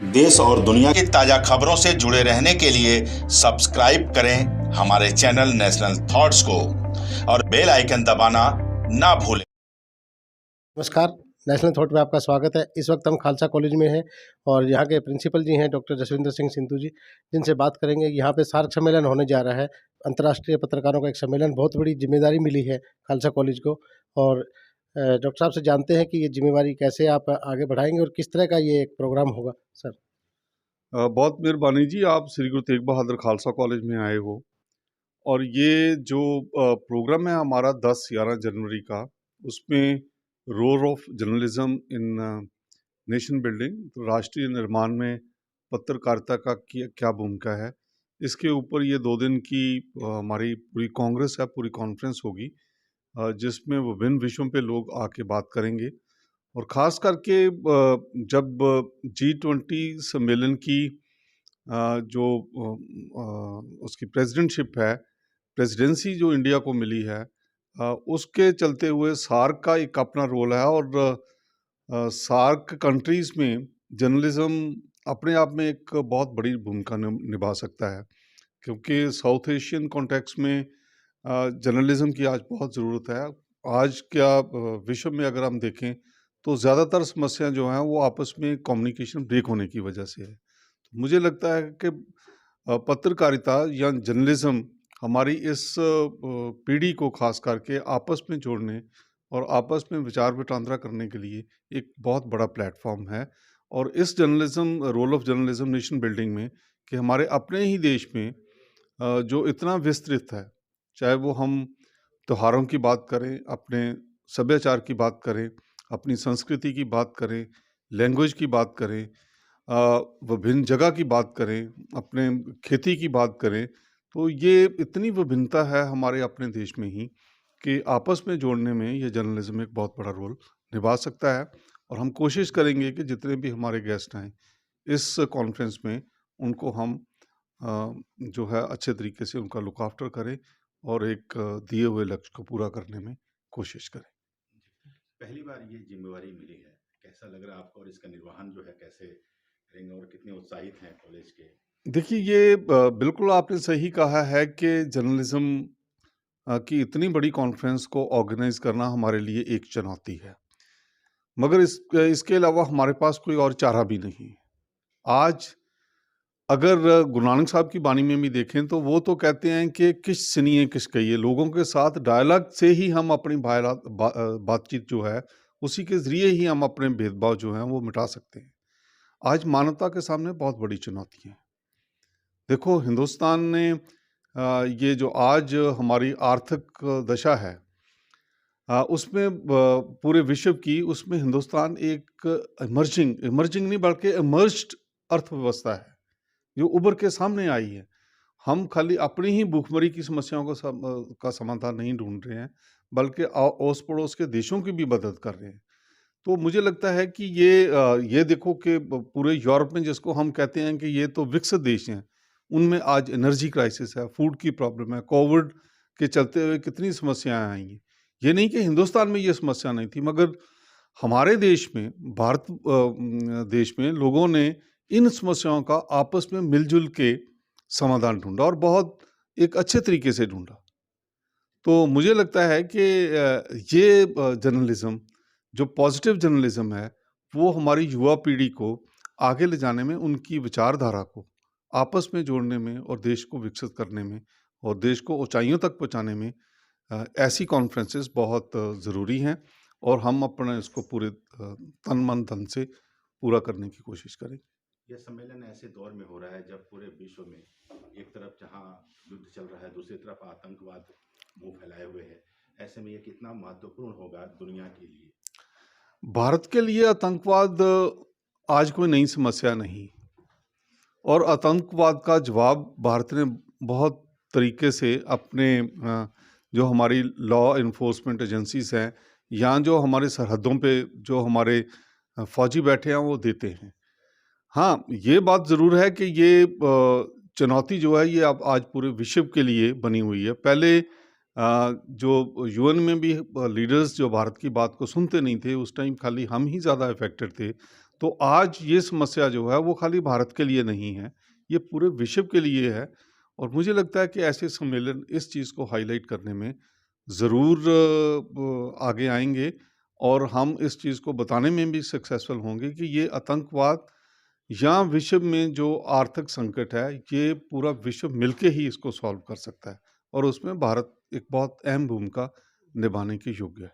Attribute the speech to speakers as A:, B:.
A: देश और दुनिया की ताजा खबरों से जुड़े रहने के लिए सब्सक्राइब करें हमारे चैनल नेशनल थॉट्स को और बेल आइकन दबाना ना भूलें।
B: नमस्कार, नेशनल थॉट में आपका स्वागत है। इस वक्त हम खालसा कॉलेज में हैं और यहाँ के प्रिंसिपल जी हैं डॉक्टर जसविंदर सिंह सिंधु जी, जिनसे बात करेंगे। यहाँ पे सार्क सम्मेलन होने जा रहा है, अंतर्राष्ट्रीय पत्रकारों का एक सम्मेलन। बहुत बड़ी जिम्मेदारी मिली है खालसा कॉलेज को और डॉक्टर साहब से जानते हैं कि ये जिम्मेवारी कैसे आप आगे बढ़ाएंगे और किस तरह का ये एक प्रोग्राम होगा। सर,
C: बहुत मेहरबानी जी, आप श्री गुरु तेग बहादुर खालसा कॉलेज में आए हो। और ये जो प्रोग्राम है हमारा 10-11 जनवरी का, उसमें role of journalism in nation building, तो राष्ट्रीय निर्माण में पत्रकारिता का क्या भूमिका है, इसके ऊपर ये 2 दिन की हमारी पूरी कांग्रेस है, पूरी कॉन्फ्रेंस होगी, जिसमें विभिन्न विषयों पे लोग आके बात करेंगे। और ख़ास करके जब G20 सम्मेलन की जो उसकी प्रेसिडेंसी जो इंडिया को मिली है, उसके चलते हुए सार्क का एक अपना रोल है। और सार्क कंट्रीज़ में जर्नलिज्म अपने आप में एक बहुत बड़ी भूमिका निभा सकता है, क्योंकि साउथ एशियन कॉन्टेक्स्ट में जर्नलिज्म की आज बहुत ज़रूरत है। आज क्या विश्व में अगर हम देखें तो ज़्यादातर समस्या जो हैं वो आपस में कम्युनिकेशन ब्रेक होने की वजह से है। तो मुझे लगता है कि पत्रकारिता या जर्नलिज्म हमारी इस पीढ़ी को खास करके आपस में जोड़ने और आपस में विचार विटांदरा करने के लिए एक बहुत बड़ा प्लेटफॉर्म है। और इस journalism, role of journalism nation building में, कि हमारे अपने ही देश में जो इतना विस्तृत है, चाहे वो हम त्योहारों की बात करें, अपने सभ्याचार की बात करें, अपनी संस्कृति की बात करें, लैंग्वेज की बात करें, विभिन्न जगह की बात करें, अपने खेती की बात करें, तो ये इतनी विभिन्नता है हमारे अपने देश में ही कि आपस में जोड़ने में ये जर्नलिज्म एक बहुत बड़ा रोल निभा सकता है। और हम कोशिश करेंगे कि जितने भी हमारे गेस्ट आएँ इस कॉन्फ्रेंस में, उनको हम जो है अच्छे तरीके से उनका लुक आफ्टर करें और एक दिए हुए लक्ष्य को पूरा करने में कोशिश करें।
A: पहली बार ये जिम्मेवारी मिली है, कैसा लग रहा है आपको और इसका निर्वहन जो है कैसे करेंगे और कितने उत्साहित हैं कॉलेज के?
C: देखिए, ये बिल्कुल आपने सही कहा है कि जर्नलिज्म की इतनी बड़ी कॉन्फ्रेंस को ऑर्गेनाइज करना हमारे लिए एक चुनौती है, मगर इसके अलावा हमारे पास कोई और चारा भी नहीं। आज अगर गुरु नानक साहब की बानी में भी देखें तो वो तो कहते हैं कि किस सुनिए किस कहिए, लोगों के साथ डायलॉग से ही हम अपनी बातचीत जो है, उसी के ज़रिए ही हम अपने भेदभाव जो हैं वो मिटा सकते हैं। आज मानवता के सामने बहुत बड़ी चुनौती है। देखो, हिंदुस्तान ने ये जो आज हमारी आर्थिक दशा है, उसमें पूरे विश्व की, उसमें हिंदुस्तान एक इमर्जिंग नहीं बल्कि इमर्ज्ड अर्थव्यवस्था है, जो उभर के सामने आई है। हम खाली अपनी ही भूखमरी की समस्याओं का समाधान नहीं ढूंढ रहे हैं, बल्कि ओस पड़ोस के देशों की भी मदद कर रहे हैं। तो मुझे लगता है कि ये देखो कि पूरे यूरोप में, जिसको हम कहते हैं कि ये तो विकसित देश हैं, उनमें आज एनर्जी क्राइसिस है, फूड की प्रॉब्लम है, कोविड के चलते हुए कितनी समस्याएं आई हैं। ये नहीं कि हिंदुस्तान में ये समस्या नहीं थी, मगर हमारे देश में, देश में लोगों ने इन समस्याओं का आपस में मिलजुल के समाधान ढूंढा और बहुत एक अच्छे तरीके से ढूंढा। तो मुझे लगता है कि ये जर्नलिज्म, जो पॉजिटिव जर्नलिज्म है, वो हमारी युवा पीढ़ी को आगे ले जाने में, उनकी विचारधारा को आपस में जोड़ने में और देश को विकसित करने में और देश को ऊंचाइयों तक पहुंचाने में ऐसी कॉन्फ्रेंसेस बहुत ज़रूरी हैं। और हम अपना इसको पूरे तन मन धन से पूरा करने की कोशिश करें।
A: यह सम्मेलन ऐसे दौर में हो रहा है जब पूरे विश्व में एक तरफ जहां युद्ध चल रहा है, दूसरी तरफ आतंकवाद मुंह फैलाए हुए है। ऐसे में ये कितना महत्वपूर्ण होगा दुनिया के लिए?
C: भारत के लिए आतंकवाद आज कोई नई समस्या नहीं, और आतंकवाद का जवाब भारत ने बहुत तरीके से अपने जो हमारी लॉ इन्फोर्समेंट एजेंसीज हैं, या जो हमारे सरहदों पे जो हमारे फौजी बैठे हैं, वो देते हैं। हाँ, ये बात ज़रूर है कि ये चुनौती जो है, ये अब आज पूरे विश्व के लिए बनी हुई है। पहले जो यूएन में भी लीडर्स जो भारत की बात को सुनते नहीं थे, उस टाइम खाली हम ही ज़्यादा इफेक्टेड थे। तो आज ये समस्या जो है वो खाली भारत के लिए नहीं है, ये पूरे विश्व के लिए है और मुझे लगता है कि ऐसे सम्मेलन इस चीज़ को हाईलाइट करने में ज़रूर आगे आएँगे और हम इस चीज़ को बताने में भी सक्सेसफुल होंगे कि ये आतंकवाद या विश्व में जो आर्थिक संकट है, ये पूरा विश्व मिलके ही इसको सॉल्व कर सकता है और उसमें भारत एक बहुत अहम भूमिका निभाने के योग्य है।